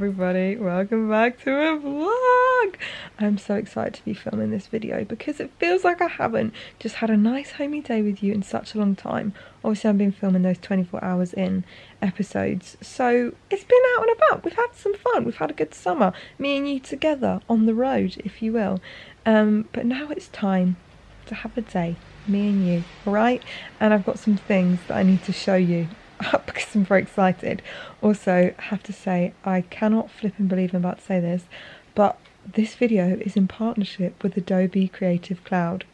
everybody, welcome back to a vlog. I'm so excited to be filming this video because it feels like I haven't just had a nice homey day with you in such a long time. Obviously I've been filming those 24 hours in episodes, so it's been out and about. We've had some fun, we've had a good summer, me and you together on the road, if you will. But now it's time to have a day, me and you, alright? And I've got some things that I need to show you because I'm very excited. Also, I have to say, I cannot flip and believe I'm about to say this, but this video is in partnership with Adobe Creative Cloud.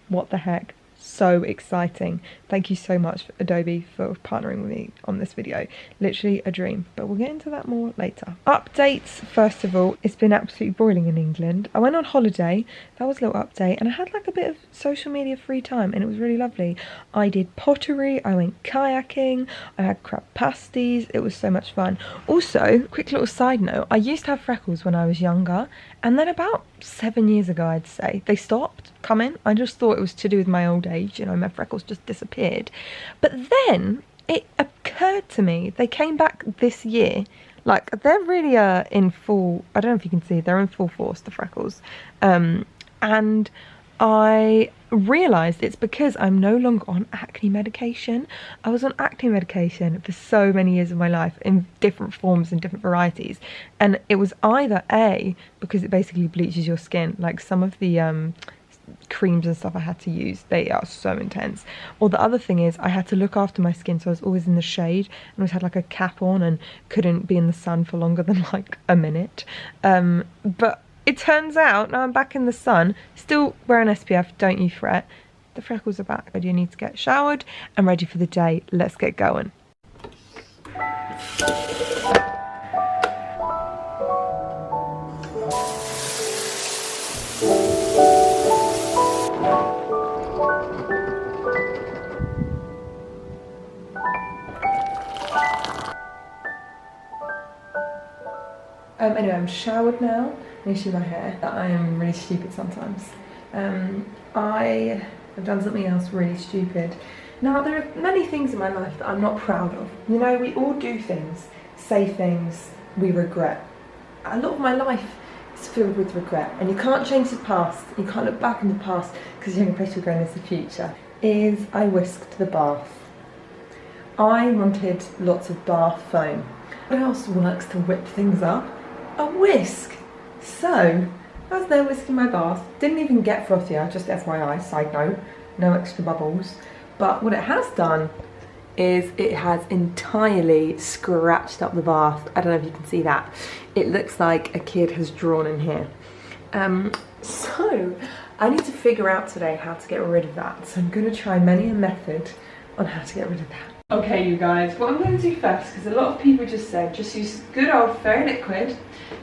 What the heck? So exciting. Thank you so much, Adobe, for partnering with me on this video. Literally a dream, but we'll get into that more later. Updates, first of all, it's been absolutely boiling in England. I went on holiday, that was a little update, and I had like a bit of social media free time and it was really lovely. I did pottery, I went kayaking, I had crab pasties, it was so much fun. Also, quick little side note, I used to have freckles when I was younger, and then about 7 years ago, I'd say, they stopped coming. I just thought it was to do with my old age, you know, my freckles just disappeared. But then it occurred to me, they came back this year. Like, they're really in full, I don't know if you can see, they're in full force, the freckles. And I realised it's because I'm no longer on acne medication. I was on acne medication for so many years of my life in different forms and different varieties, and it was either A, because it basically bleaches your skin, like some of the creams and stuff I had to use, they are so intense, or the other thing is I had to look after my skin, so I was always in the shade and always had like a cap on and couldn't be in the sun for longer than like a minute. But it turns out now I'm back in the sun, still wearing SPF, don't you fret. The freckles are back. I do need to get showered and ready for the day. Let's get going. Anyway, I'm showered now. I need to do my hair. I am really stupid sometimes. I have done something else really stupid. Now, there are many things in my life that I'm not proud of. You know, we all do things, say things we regret. A lot of my life is filled with regret, and you can't change the past. You can't look back in the past because the only place you're going is the future. I whisked the bath. I wanted lots of bath foam. What else works to whip things up? A whisk. So, I was there whisking my bath, didn't even get frothier, just FYI, side note, no extra bubbles. But what it has done is it has entirely scratched up the bath. I don't know if you can see that. It looks like a kid has drawn in here. So, I need to figure out today how to get rid of that. So I'm going to try many a method on how to get rid of that. Okay, you guys, what I'm going to do first, because a lot of people just said, just use good old fairy liquid,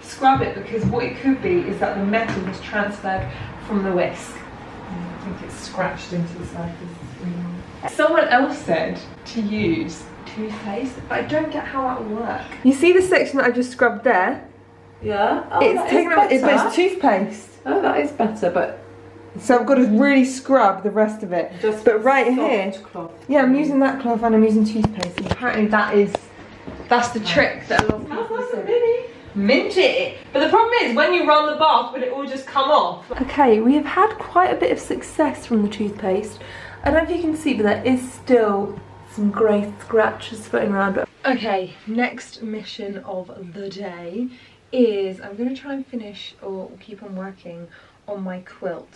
scrub it, because what it could be is that the metal was transferred from the whisk. I think it's scratched into the surface. Someone else said to use toothpaste, but I don't get how that will work. You see the section that I just scrubbed there? Yeah. Oh, it's taken up, but it's toothpaste. Oh, that is better, but... So I've got to really scrub the rest of it. Just but right here, cloth. Yeah, I'm using that cloth and I'm using toothpaste. And apparently that's the trick that a lot of people say. Minty! But the problem is, when you run the bath, will it all just come off? Okay, we have had quite a bit of success from the toothpaste. I don't know if you can see, but there is still some grey scratches floating around. Okay, next mission of the day is I'm going to try and finish or keep on working on my quilt.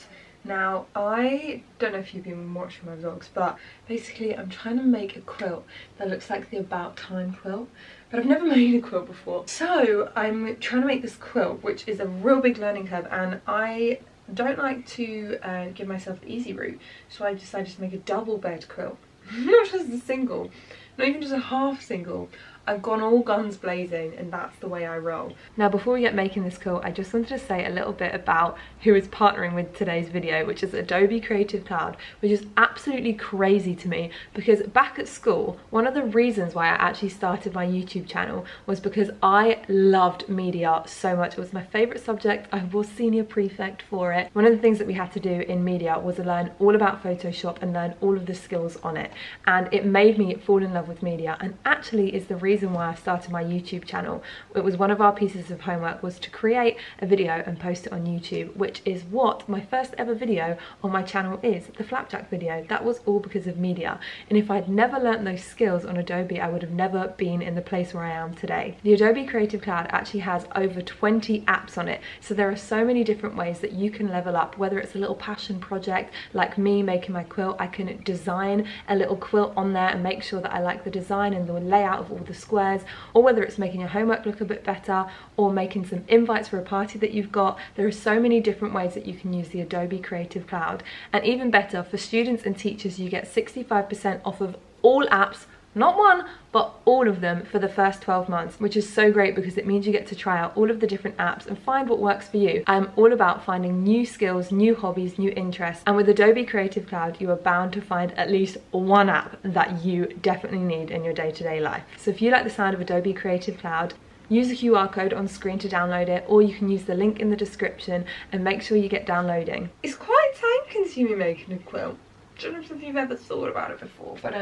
Now, I don't know if you've been watching my vlogs, but basically I'm trying to make a quilt that looks like the About Time quilt, but I've never made a quilt before. So I'm trying to make this quilt, which is a real big learning curve, and I don't like to give myself the easy route, so I decided to make a double bed quilt. Not just a single, not even just a half single. I've gone all guns blazing, and that's the way I roll. Now, before we get making this quilt, I just wanted to say a little bit about who is partnering with today's video, which is Adobe Creative Cloud, which is absolutely crazy to me because back at school, one of the reasons why I actually started my YouTube channel was because I loved media so much. It was my favourite subject. I was senior prefect for it. One of the things that we had to do in media was to learn all about Photoshop and learn all of the skills on it, and it made me fall in love with media, and actually is the reason reason why I started my YouTube channel. It was one of our pieces of homework was to create a video and post it on YouTube, which is what my first ever video on my channel is, the flapjack video. That was all because of media, and if I'd never learnt those skills on Adobe, I would have never been in the place where I am today. The Adobe Creative Cloud actually has over 20 apps on it, so there are so many different ways that you can level up, whether it's a little passion project like me making my quilt. I can design a little quilt on there and make sure that I like the design and the layout of all the squares, or whether it's making your homework look a bit better or making some invites for a party that you've got. There are so many different ways that you can use the Adobe Creative Cloud, and even better for students and teachers, you get 65% off of all apps, not one, but all of them for the first 12 months, which is so great because it means you get to try out all of the different apps and find what works for you. I'm all about finding new skills, new hobbies, new interests, and with Adobe Creative Cloud, you are bound to find at least one app that you definitely need in your day-to-day life. So if you like the sound of Adobe Creative Cloud, use the QR code on screen to download it, or you can use the link in the description and make sure you get downloading. It's quite time consuming making a quilt. I don't know if you've ever thought about it before, but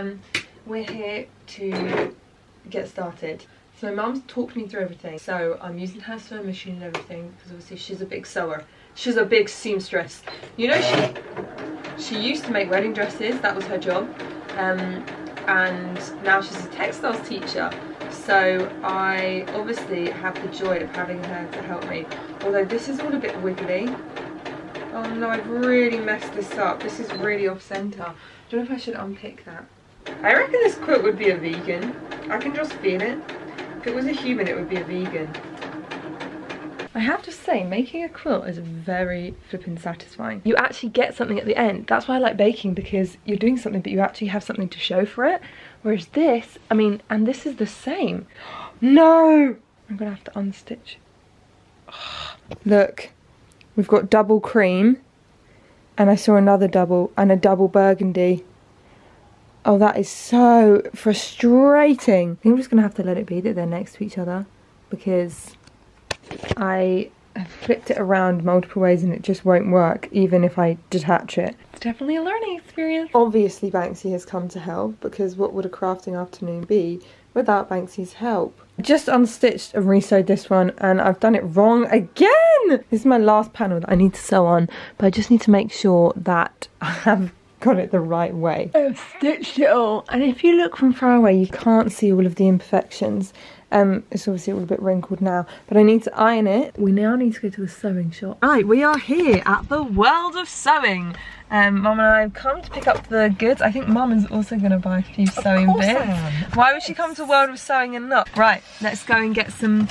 we're here to get started. So Mum's talked me through everything. So I'm using her sewing machine and everything because obviously she's a big sewer. She's a big seamstress. You know, she used to make wedding dresses. That was her job. And now she's a textiles teacher. So I obviously have the joy of having her to help me. Although this is all a bit wiggly. Oh no, I've really messed this up. This is really off center. I don't know if I should unpick that. I reckon this quilt would be a vegan. I can just feel it. If it was a human, it would be a vegan. I have to say, making a quilt is very flippin' satisfying. You actually get something at the end. That's why I like baking, because you're doing something but you actually have something to show for it. Whereas this, I mean, and this is the same. No! I'm gonna have to unstitch. Look, we've got double cream, and I saw another double, and a double burgundy. Oh, that is so frustrating. I think I'm just gonna have to let it be that they're next to each other, because I have flipped it around multiple ways and it just won't work even if I detach it. It's definitely a learning experience. Obviously Banksy has come to help, because what would a crafting afternoon be without Banksy's help? Just unstitched and resewed this one, and I've done it wrong again. This is my last panel that I need to sew on, but I just need to make sure that I have got it the right way. I've stitched it all, and if you look from far away you can't see all of the imperfections. It's obviously all a bit wrinkled now, but I need to iron it. We now need to go to the sewing shop. Right, we are here at the World of Sewing. Mum and I have come to pick up the goods. I think Mum is also going to buy a few sewing bits. Why would she come to World of Sewing and not? Right, let's go and get some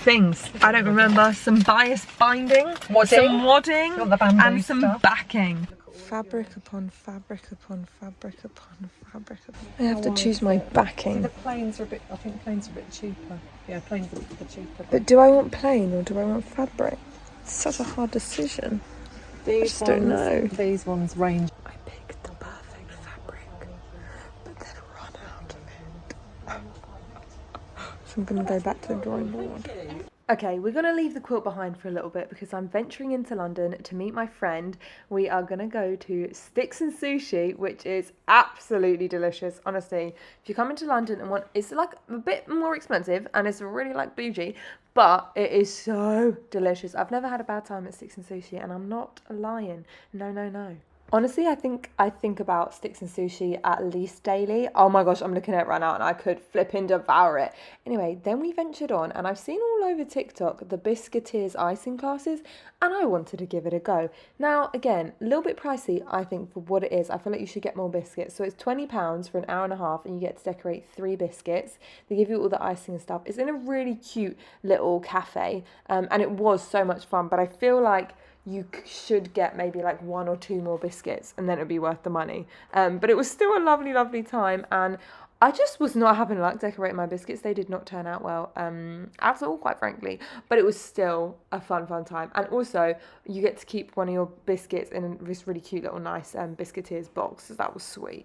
things. I don't remember. Some bias binding, some wadding, and some backing. Fabric upon fabric upon fabric upon fabric upon. I have to choose my backing. The plains are a bit, I think plains are a bit cheaper. Yeah, plains are a bit cheaper. But do I want plain or do I want fabric? It's such a hard decision. I just don't know. These ones range. I picked the perfect fabric, but then run out of it. So I'm going to go back to the drawing board. Okay, we're going to leave the quilt behind for a little bit because I'm venturing into London to meet my friend. We are going to go to Sticks and Sushi, which is absolutely delicious. Honestly, if you come into London and want, it's like a bit more expensive and it's really like bougie, but it is so delicious. I've never had a bad time at Sticks and Sushi, and I'm not lying. No, no, no. Honestly, I think about Sticks and Sushi at least daily. Oh my gosh, I'm looking at it right now and I could flip and devour it. Anyway, then we ventured on, and I've seen all over TikTok the Biscuiteers icing classes, and I wanted to give it a go. Now, again, a little bit pricey, I think, for what it is. I feel like you should get more biscuits. So it's £20 for an hour and a half, and you get to decorate 3 biscuits. They give you all the icing and stuff. It's in a really cute little cafe, and it was so much fun, but I feel like you should get maybe like 1 or 2 more biscuits and then it'd be worth the money. But it was still a lovely, lovely time, and I just was not having luck decorating my biscuits. They did not turn out well at all, quite frankly, but it was still a fun time. And also you get to keep one of your biscuits in this really cute little nice Biscuiteers box, so that was sweet.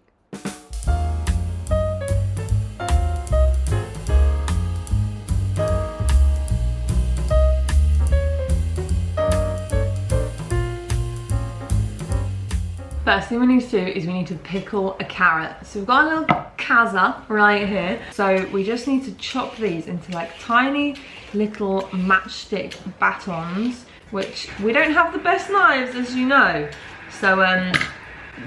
First thing we need to do is we need to pickle a carrot. So we've got a little casa right here. So we just need to chop these into like tiny little matchstick batons, which we don't have the best knives, as you know. So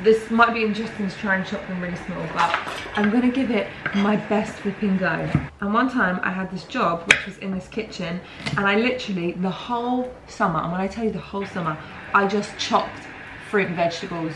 this might be interesting to try and chop them really small, but I'm gonna give it my best flipping go. And one time I had this job which was in this kitchen, and I literally the whole summer, and when I tell you the whole summer, I just chopped fruit and vegetables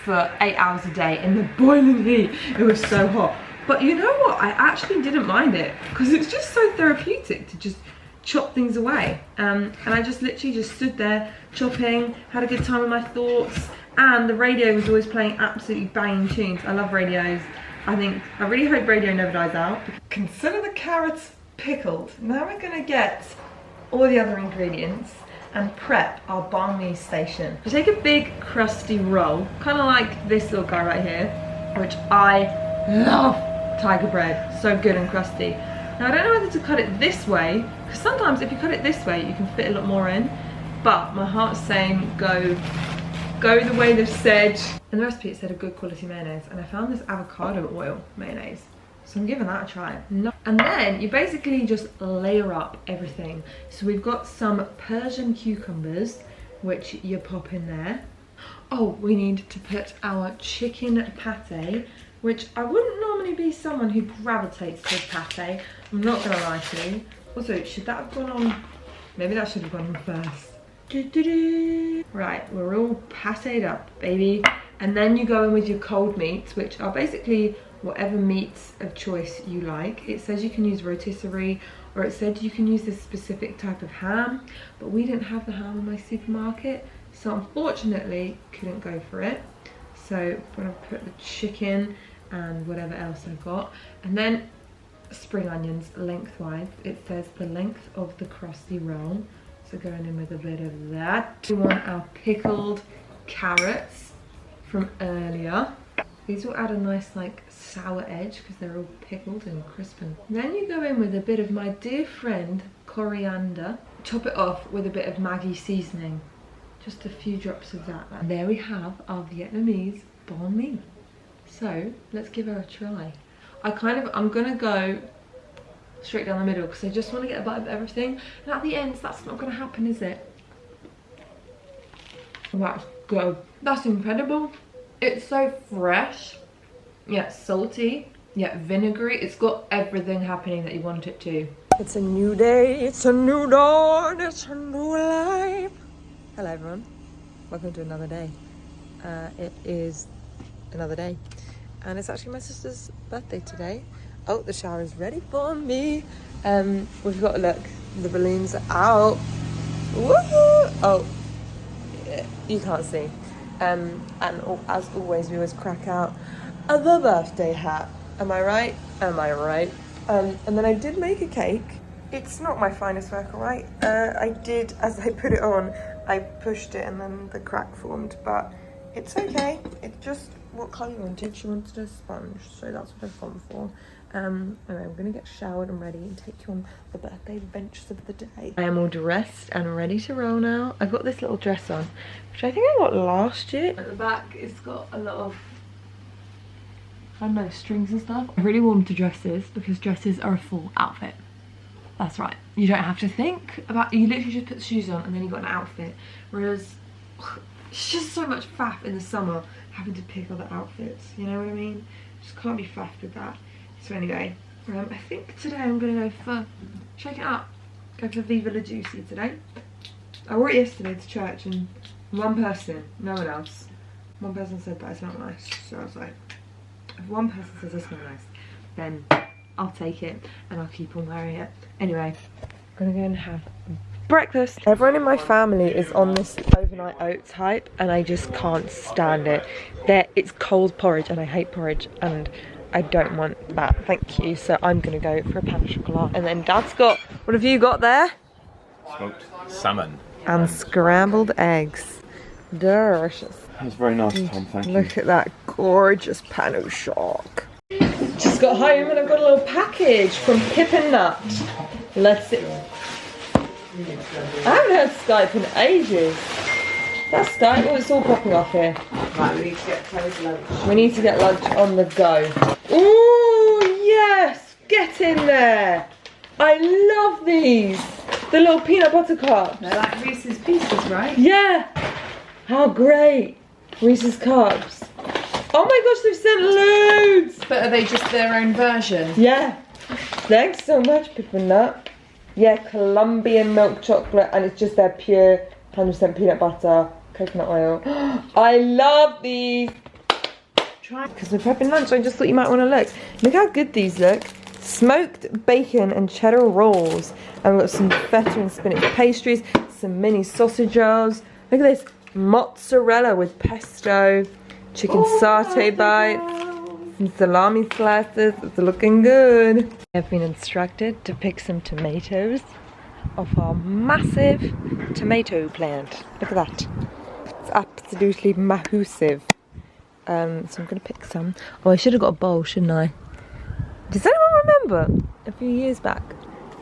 for 8 hours a day in the boiling heat. It was so hot. But you know what? I actually didn't mind it, because it's just so therapeutic to just chop things away. And I just literally just stood there chopping, had a good time with my thoughts, and the radio was always playing absolutely banging tunes. I love radios. I really hope radio never dies out. Consider the carrots pickled. Now we're gonna get all the other ingredients and prep our banh mi station. So take a big crusty roll, kind of like this little guy right here, which I love tiger bread, so good and crusty. Now I don't know whether to cut it this way, because sometimes if you cut it this way you can fit a lot more in, but my heart's saying go the way they've said. In the recipe it said a good quality mayonnaise, and I found this avocado oil mayonnaise, so I'm giving that a try. And then you basically just layer up everything. So we've got some Persian cucumbers, which you pop in there. Oh, we need to put our chicken pate, which I wouldn't normally be someone who gravitates to pate, I'm not gonna lie to you. Also, should that have gone on? Maybe that should have gone on first. Right, we're all pated up, baby. And then you go in with your cold meats, which are basically whatever meats of choice you like. It says you can use rotisserie, or it said you can use this specific type of ham, but we didn't have the ham in my supermarket, so unfortunately couldn't go for it. So I'm gonna put the chicken and whatever else I've got, and then spring onions lengthwise. It says the length of the crusty roll, so going in with a bit of that. We want our pickled carrots from earlier. These will add a nice like sour edge because they're all pickled and crisp. And then you go in with a bit of my dear friend coriander. Top it off with a bit of Maggi seasoning. Just a few drops of that. And there we have our Vietnamese banh mi. So let's give her a try. I'm gonna go straight down the middle because I just want to get a bite of everything. And at the ends, that's not gonna happen, is it? That's good. That's incredible. It's so fresh, yet salty, yet vinegary. It's got everything happening that you want it to. It's a new day, it's a new dawn, it's a new life. Hello everyone, welcome to another day. It is another day, and it's actually my sister's birthday today. Oh, the shower is ready for me. We've got to look, the balloons are out. Woohoo! Oh, you can't see. And as always, we always crack out the birthday hat. Am I right? Am I right? And then I did make a cake. It's not my finest work, alright? I did, as I put it on, I pushed it and then the crack formed, but it's okay. It's just what Kylie wanted. She wanted a sponge, so that's what I've gone for. Anyway, I'm gonna get showered and ready and take you on the birthday adventures of the day. I am all dressed and ready to roll now. I've got this little dress on, which I think I got last year. At the back, it's got a lot of, I don't know, strings and stuff. I'm really warm to dresses because dresses are a full outfit. That's right. You don't have to think about, you literally just put the shoes on and then you've got an outfit. Whereas, it's just so much faff in the summer having to pick other outfits, you know what I mean? Just can't be faffed with that. So anyway, I think today I'm going to go for, shake it up, go for Viva La Juicy today. I wore it yesterday to church and one person, no one else, one person said that it's not nice. So I was like, if one person says it's not nice, then I'll take it and I'll keep on wearing it. Anyway, I'm going to go and have breakfast. Everyone in my family is on this overnight oats hype and I just can't stand it. It's cold porridge and I hate porridge and I don't want that, thank you. So I'm gonna go for a pan au chocolat. And then Dad's got, what have you got there? Smoked salmon. And scrambled eggs. Delicious. That's very nice, Tom, thank you. Look at that gorgeous pan au choc. Just got home and I've got a little package from Pip and Nut. Let's see. I haven't had Skype in ages. That's Skype. Oh, it's all popping off here. Right, we need to get lunch. We need to get lunch on the go. Ooh! Get in there. I love these. The little peanut butter cups. They're like Reese's Pieces, right? Yeah. How great. Reese's cups. Oh my gosh, they've sent loads. But are they just their own version? Yeah. Thanks so much, Nut. Yeah, Colombian milk chocolate, and it's just their pure 100% peanut butter, coconut oil. I love these. Try. Because we're prepping lunch, I just thought you might want to look. Look how good these look. Smoked bacon and cheddar rolls. And we've got some feta and spinach pastries, some mini sausage rolls. Look at this. Mozzarella with pesto, chicken satay bites, some salami slices. It's looking good. I've been instructed to pick some tomatoes off our massive tomato plant. Look at that. It's absolutely massive. So I'm going to pick some. Oh, I should have got a bowl, shouldn't I? Does anyone remember a few years back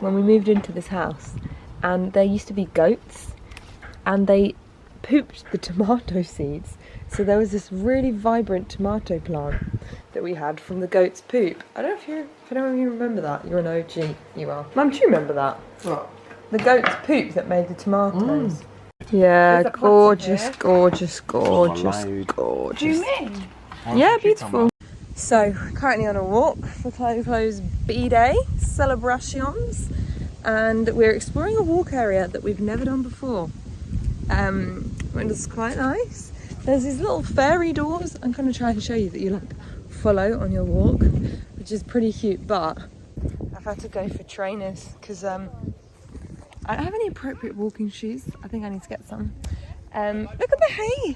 when we moved into this house and there used to be goats and they pooped the tomato seeds? So there was this really vibrant tomato plant that we had from the goat's poop. I don't know if anyone of you remember that. You're an OG. You are. Mum, do you remember that? What? The goat's poop that made the tomatoes. Yeah, gorgeous, gorgeous, gorgeous, gorgeous. Do you mean? Yeah, beautiful. So, currently on a walk for Clo's B-Day celebrations, and we're exploring a walk area that we've never done before. And it's quite nice. There's these little fairy doors. I'm going to try and show you that you like follow on your walk, which is pretty cute, but I've had to go for trainers because I don't have any appropriate walking shoes. I think I need to get some. Look at the hay.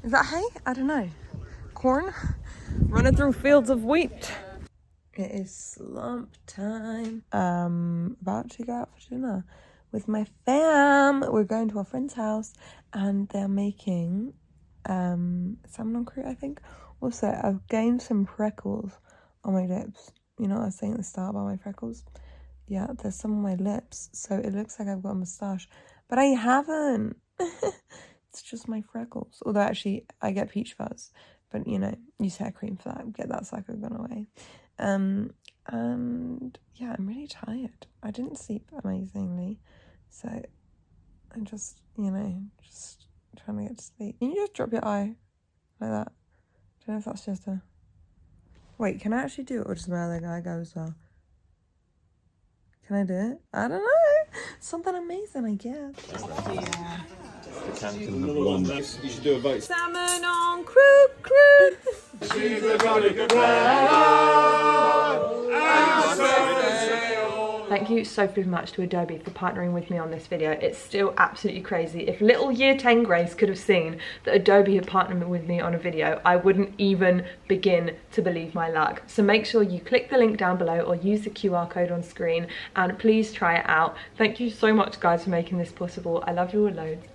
Is that hay? I don't know. Corn running through fields of wheat. It is slump time. About to go out for dinner with my fam. We're going to our friend's house and they're making salmon on croûte, I think. Also, I've gained some freckles on my lips. You know what I was saying at the start about my freckles? Yeah, there's some on my lips, so it looks like I've got a moustache, but I haven't. It's just my freckles. Although actually, I get peach fuzz, but you know, use hair cream for that. Get that cycle gone away. And yeah, I'm really tired. I didn't sleep amazingly, so I'm just, you know, just trying to get to sleep. Can you just drop your eye like that? I don't know if that's just a... Wait, can I actually do it, or does my other guy go as well? Can I do it? I don't know. Something amazing, I guess. You should do a vote. Salmon on croûte. Thank you so much to Adobe for partnering with me on this video. It's still absolutely crazy. If little year 10 Grace could have seen that Adobe had partnered with me on a video, I wouldn't even begin to believe my luck. So make sure you click the link down below or use the QR code on screen and please try it out. Thank you so much guys for making this possible. I love you all loads.